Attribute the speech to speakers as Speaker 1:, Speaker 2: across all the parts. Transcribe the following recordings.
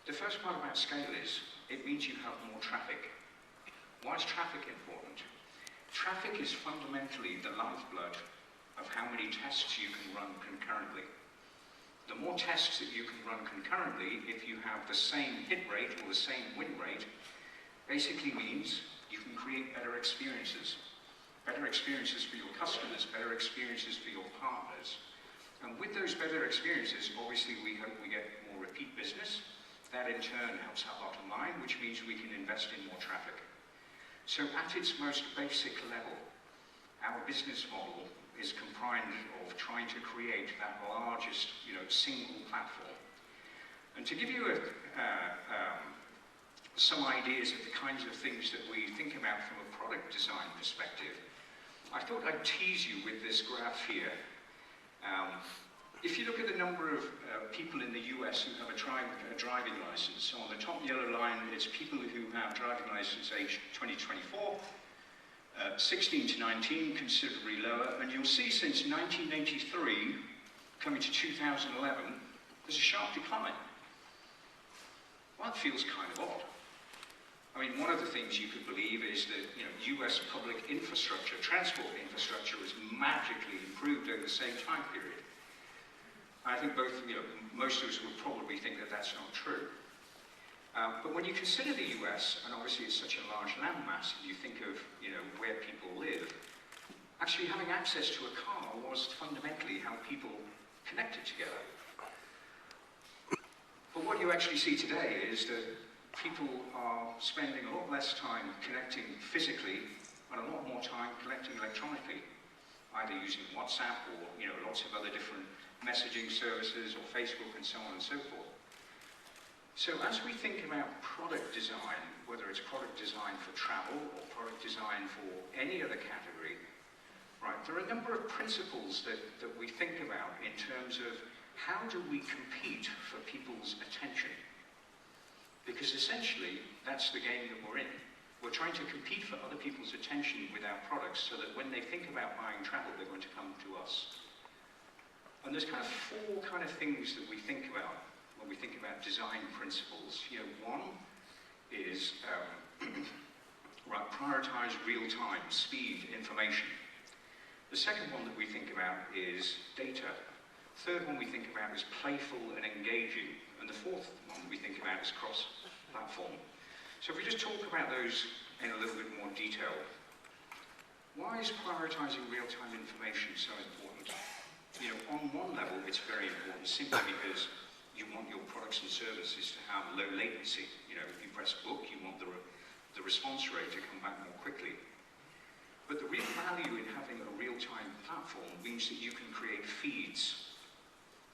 Speaker 1: The first part about scale is, it means you have more traffic. Why is traffic important? Traffic is fundamentally the lifeblood of how many tests you can run concurrently. The more tests that you can run concurrently, if you have the same hit rate or the same win rate, basically means you can create better experiences. Better experiences for your customers, better experiences for your partners. And with those better experiences, obviously we hope we get more repeat business. That in turn helps our bottom line, which means we can invest in more traffic. So at its most basic level, our business model is comprised of trying to create that largest, single platform. And to give you some ideas of the kinds of things that we think about from a product design perspective, I thought I'd tease you with this graph here. If you look at the number of people in the US who have a driving license, so on the top yellow line is people who have driving license age 2024, 16 to 19, considerably lower, and you'll see since 1983, coming to 2011, there's a sharp decline. Well, that feels kind of odd. I mean, one of the things you could believe is that US public infrastructure, transport infrastructure, has magically improved over the same time period. I think most of us would probably think that that's not true. But when you consider the US, and obviously it's such a large landmass, and you think of where people live, actually having access to a car was fundamentally how people connected together. But what you actually see today is that people are spending a lot less time connecting physically and a lot more time connecting electronically, either using WhatsApp or lots of other different messaging services or Facebook and so on and so forth. So as we think about product design, whether it's product design for travel or product design for any other category, right, there are a number of principles that we think about in terms of how do we compete for people's attention? Because essentially, that's the game that we're in. We're trying to compete for other people's attention with our products so that when they think about buying travel, they're going to come to us. And there's kind of four kind of things that we think about when we think about design principles. One is prioritize real-time, speed, information. The second one that we think about is data. Third one we think about is playful and engaging. And the fourth one we think about is cross-platform. So if we just talk about those in a little bit more detail, why is prioritizing real-time information so important? On one level, it's very important simply because you want your products and services to have low latency. If you press book, you want the response rate to come back more quickly. But the real value in having a real-time platform means that you can create feeds.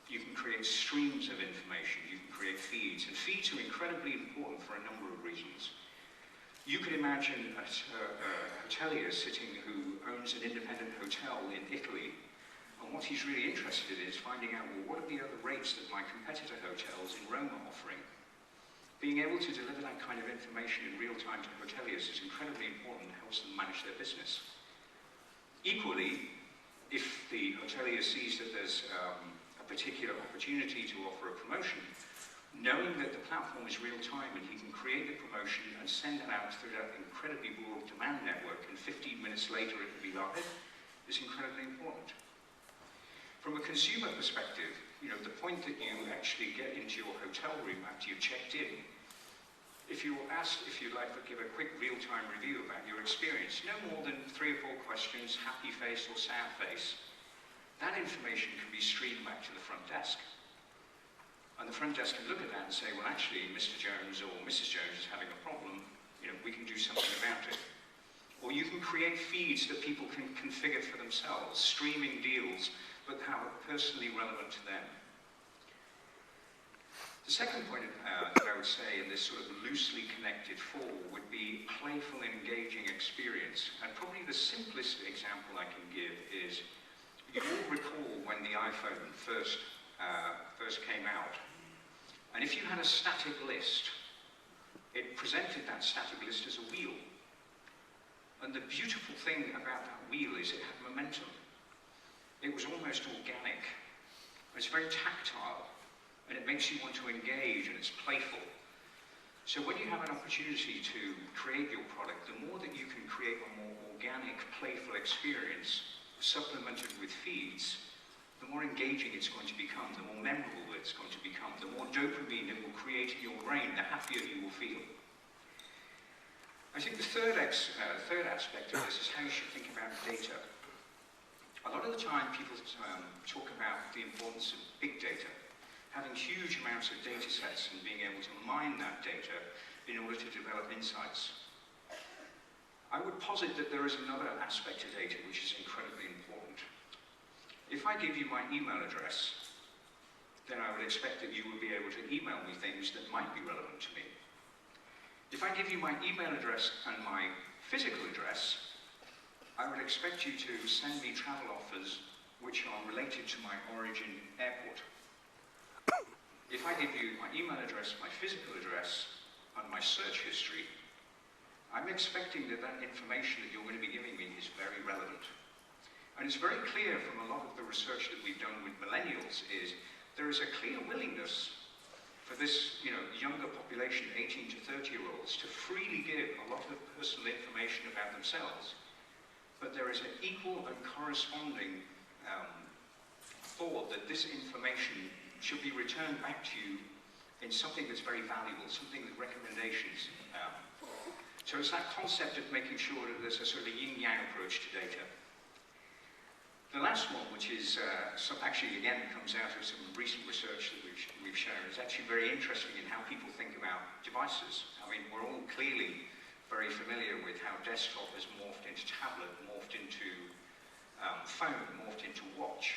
Speaker 1: You can create streams of information. You can create feeds. And feeds are incredibly important for a number of reasons. You could imagine a hotelier who owns an independent hotel in Italy, and what he's really interested in is finding out, well, what are the other rates that my competitor hotels in Rome are offering? Being able to deliver that kind of information in real time to hoteliers is incredibly important and helps them manage their business. Equally, if the hotelier sees that there's a particular opportunity to offer a promotion, knowing that the platform is real time and he can create the promotion and send it out through that incredibly broad demand network, and 15 minutes later it will be live, is incredibly important. From a consumer perspective, the point that you actually get into your hotel room after you've checked in, if you're asked if you'd like to give a quick real-time review about your experience, no more than 3 or 4 questions, happy face or sad face, that information can be streamed back to the front desk. And the front desk can look at that and say, well, actually, Mr. Jones or Mrs. Jones is having a problem, we can do something about it. Or you can create feeds that people can configure for themselves, streaming deals, but how are personally relevant to them. The second point that I would say in this sort of loosely connected four would be playful and engaging experience. And probably the simplest example I can give is, you all recall when the iPhone first came out. And if you had a static list, it presented that static list as a wheel. And the beautiful thing about that wheel is it had momentum. It was almost organic. It's very tactile, and it makes you want to engage, and it's playful. So when you have an opportunity to create your product, the more that you can create a more organic, playful experience, supplemented with feeds, the more engaging it's going to become, the more memorable it's going to become, the more dopamine it will create in your brain, the happier you will feel. I think the third aspect of this is how you should think about data. A lot of the time people talk about the importance of big data, having huge amounts of data sets and being able to mine that data in order to develop insights. I would posit that there is another aspect to data which is incredibly important. If I give you my email address, then I would expect that you will be able to email me things that might be relevant to me. If I give you my email address and my physical address, I would expect you to send me travel offers which are related to my origin airport. If I give you my email address, my physical address, and my search history, I'm expecting that that information that you're going to be giving me is very relevant. And it's very clear from a lot of the research that we've done with millennials is there is a clear willingness for this younger population, 18 to 30-year-olds, to freely give a lot of personal information about themselves. But there is an equal and corresponding thought that this information should be returned back to you in something that's very valuable, something with recommendations. So it's that concept of making sure that there's a sort of yin-yang approach to data. The last one, which is actually again comes out of some recent research that we've shown, is actually very interesting in how people think about devices. I mean, we're all clearly very familiar with how desktop has morphed into tablet, morphed into phone, morphed into watch.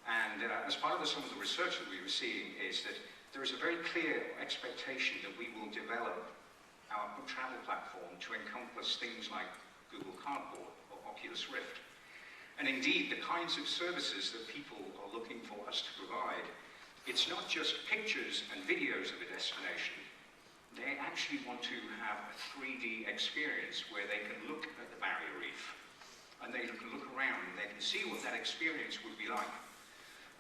Speaker 1: And as part of some of the research that we were seeing is that there is a very clear expectation that we will develop our travel platform to encompass things like Google Cardboard or Oculus Rift. And indeed, the kinds of services that people are looking for us to provide, it's not just pictures and videos of a destination. They actually want to have a 3D experience where they can look at the barrier reef and they can look around and they can see what that experience would be like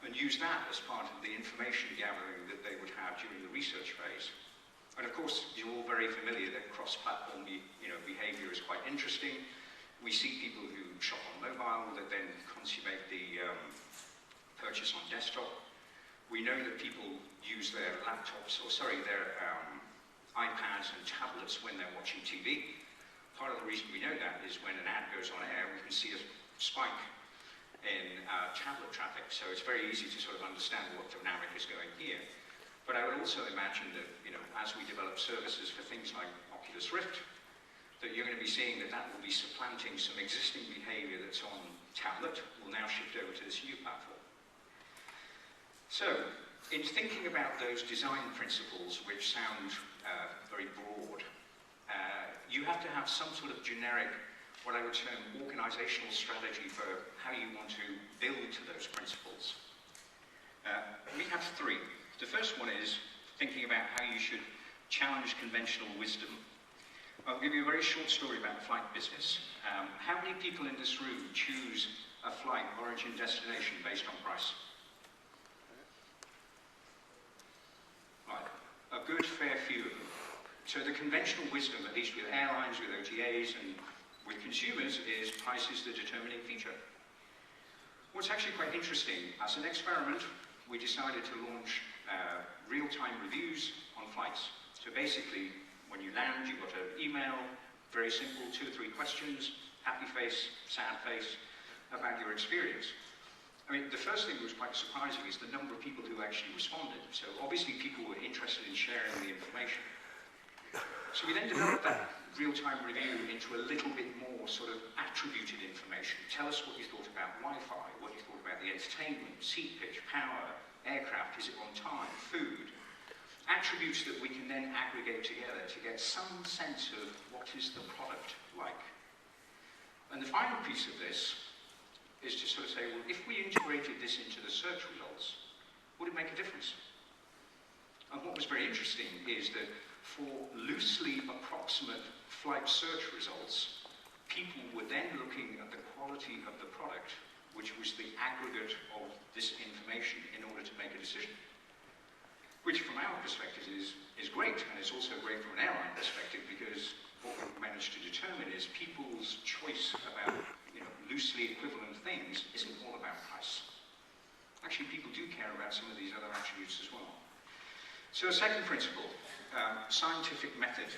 Speaker 1: and use that as part of the information gathering that they would have during the research phase. And of course, you're all very familiar that cross-platform behavior is quite interesting. We see people who shop on mobile that then consummate the purchase on desktop. We know that people use their laptops, their iPads and tablets when they're watching TV. Part of the reason we know that is when an ad goes on air, we can see a spike in tablet traffic. So it's very easy to sort of understand what dynamic is going here. But I would also imagine that, as we develop services for things like Oculus Rift, that you're going to be seeing that that will be supplanting some existing behavior that's on tablet, will now shift over to this new platform. So, in thinking about those design principles, which sound very broad, you have to have some sort of generic, what I would term, organizational strategy for how you want to build to those principles. We have three. The first one is thinking about how you should challenge conventional wisdom. I'll give you a very short story about the flight business. How many people in this room choose a flight origin destination based on price? Right, a good fair few of them. So the conventional wisdom, at least with airlines, with OTAs, and with consumers, is price is the determining feature. What's actually quite interesting, as an experiment, we decided to launch real-time reviews on flights. So basically, when you land, you've got an email, very simple, 2 or 3 questions, happy face, sad face, about your experience. I mean, the first thing that was quite surprising is the number of people who actually responded. So obviously people were interested in sharing the information. So we then developed that real-time review into a little bit more sort of attributed information. Tell us what you thought about Wi-Fi, what you thought about the entertainment, seat pitch, power, aircraft, is it on time, food. Attributes that we can then aggregate together to get some sense of what is the product like. And the final piece of this is to sort of say, well, if we integrated this into the search results, would it make a difference? And what was very interesting is that for loosely approximate flight search results, people were then looking at the quality of the product, which was the aggregate of this information in order to make a decision. Which from our perspective is great. great, and it's also great from an airline perspective, because what we've managed to determine is people's choice about loosely equivalent things isn't all about price. Actually, people do care about some of these other attributes as well. So a second principle, scientific method.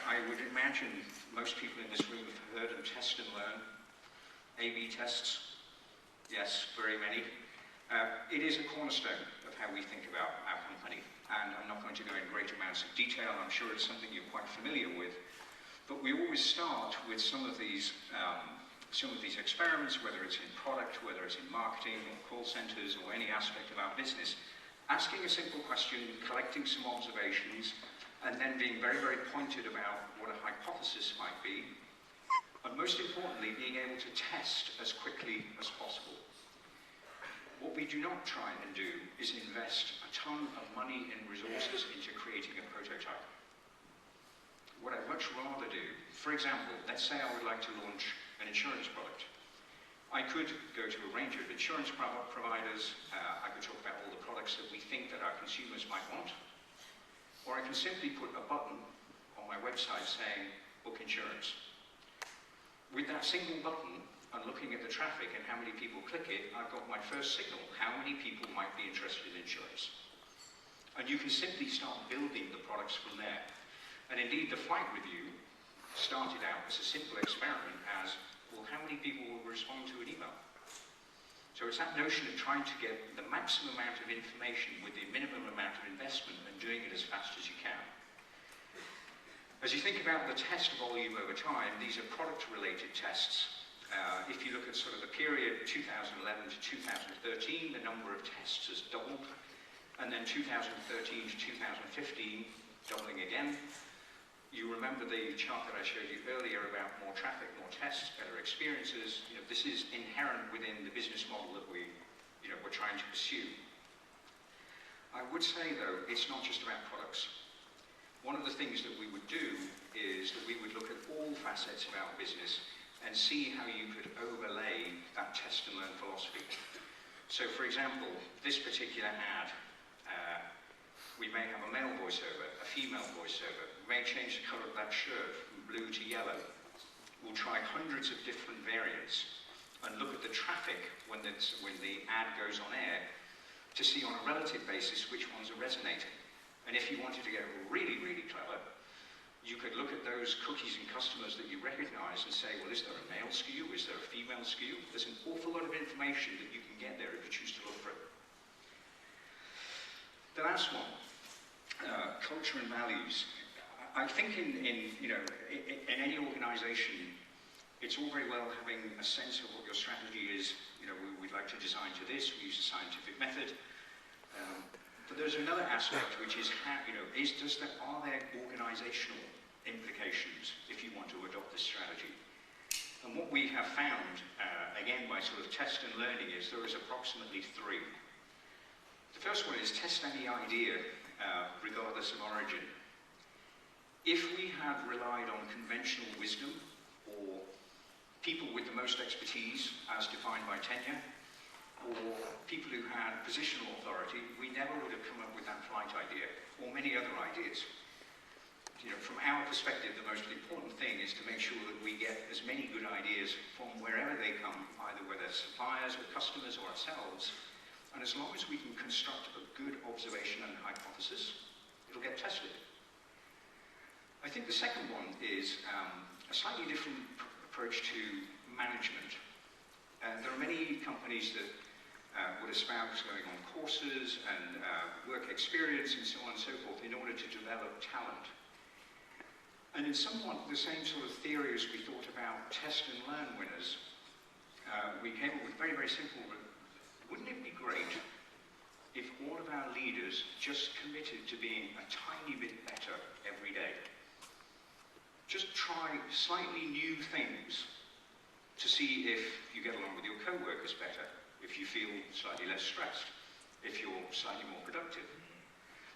Speaker 1: I would imagine most people in this room have heard of test and learn, A/B tests. Yes, very many. It is a cornerstone of how we think about our company, and I'm not going to go in great amounts of detail. I'm sure it's something you're quite familiar with, but we always start with some of these experiments, whether it's in product, whether it's in marketing or call centers or any aspect of our business, asking a simple question, collecting some observations, and then being very, very pointed about what a hypothesis might be, and most importantly, being able to test as quickly as possible. What we do not try and do is invest a ton of money and resources into creating a prototype. What I'd much rather do, for example, let's say I would like to launch an insurance product. I could go to a range of insurance providers, I could talk about all the products that we think that our consumers might want, or I can simply put a button on my website saying, book insurance. With that single button, and looking at the traffic and how many people click it, I've got my first signal, how many people might be interested in insurance. And you can simply start building the products from there. And indeed, the flight review started out as a simple experiment as, well, how many people will respond to an email? So it's that notion of trying to get the maximum amount of information with the minimum amount of investment and doing it as fast as you can. As you think about the test volume over time, these are product-related tests. If you look at sort of the period 2011 to 2013, the number of tests has doubled. And then 2013 to 2015, doubling again. You remember the chart that I showed you earlier about more traffic, more tests, better experiences. This is inherent within the business model that we're trying to pursue. I would say, though, it's not just about products. One of the things that we would do is that we would look at all facets of our business and see how you could overlay that test and learn philosophy. So, for example, this particular ad, we may have a male voiceover, a female voiceover. We may change the color of that shirt from blue to yellow. We'll try hundreds of different variants and look at the traffic when the ad goes on air to see on a relative basis which ones are resonating. And if you wanted to get really, really clever, you could look at those cookies and customers that you recognize and say, well, is there a male skew? Is there a female skew? There's an awful lot of information that you can get there if you choose to look for it. The last one, culture and values. I think in any organization, it's all very well having a sense of what your strategy is. We'd like to design to this, we use a scientific method. But there's another aspect, which is how, are there organizational implications if you want to adopt this strategy? And what we have found, again by sort of test and learning, is there is approximately 3. The first one is test any idea, regardless of origin. If we had relied on conventional wisdom, or people with the most expertise, as defined by tenure, or people who had positional authority, we never would have come up with that flight idea, or many other ideas. From our perspective, the most important thing is to make sure that we get as many good ideas from wherever they come, either whether suppliers or customers or ourselves, and as long as we can construct a good observation and hypothesis, it'll get tested. I think the second one is a slightly different approach to management. There are many companies that would espouse going on courses and work experience and so on and so forth in order to develop talent. And in somewhat the same sort of theory as we thought about test and learn winners, we came up with very, very simple. Wouldn't it be great if all of our leaders just committed to being a tiny bit better every day? Just try slightly new things to see if you get along with your co-workers better, if you feel slightly less stressed, if you're slightly more productive.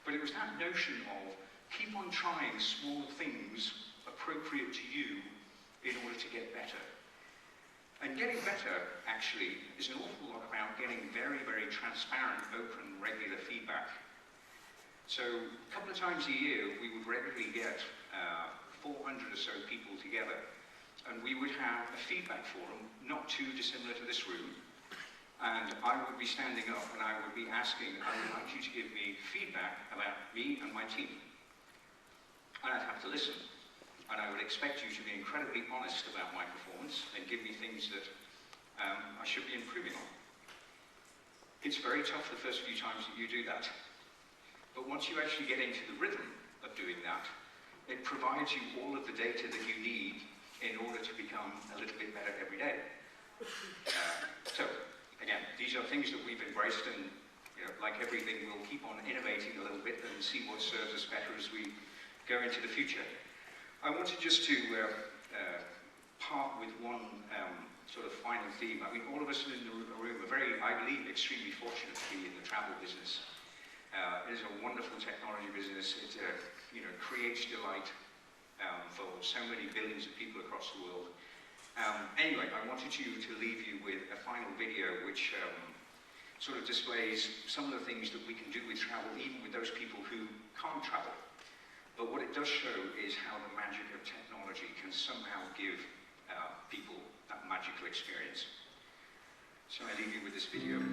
Speaker 1: But it was that notion of keep on trying small things appropriate to you in order to get better. And getting better, actually, is an awful lot about getting very, very transparent, open, regular feedback. So a couple of times a year, we would regularly get 400 or so people together, and we would have a feedback forum, not too dissimilar to this room, and I would be standing up and I would be asking, I would like you to give me feedback about me and my team. And I'd have to listen, and I would expect you to be incredibly honest about my performance and give me things that I should be improving on. It's very tough the first few times that you do that. But once you actually get into the rhythm of doing that, it provides you all of the data that you need in order to become a little bit better every day. So, again, these are things that we've embraced, and like everything, we'll keep on innovating a little bit and see what serves us better as we go into the future. I wanted just to part with one sort of final theme. I mean, all of us in the room are very, I believe, extremely fortunate to be in the travel business. It is a wonderful technology business. It creates delight for so many billions of people across the world. Anyway, I wanted to leave you with a final video which sort of displays some of the things that we can do with travel, even with those people who can't travel. But what it does show is how the magic of technology can somehow give people that magical experience. So I leave you with this video.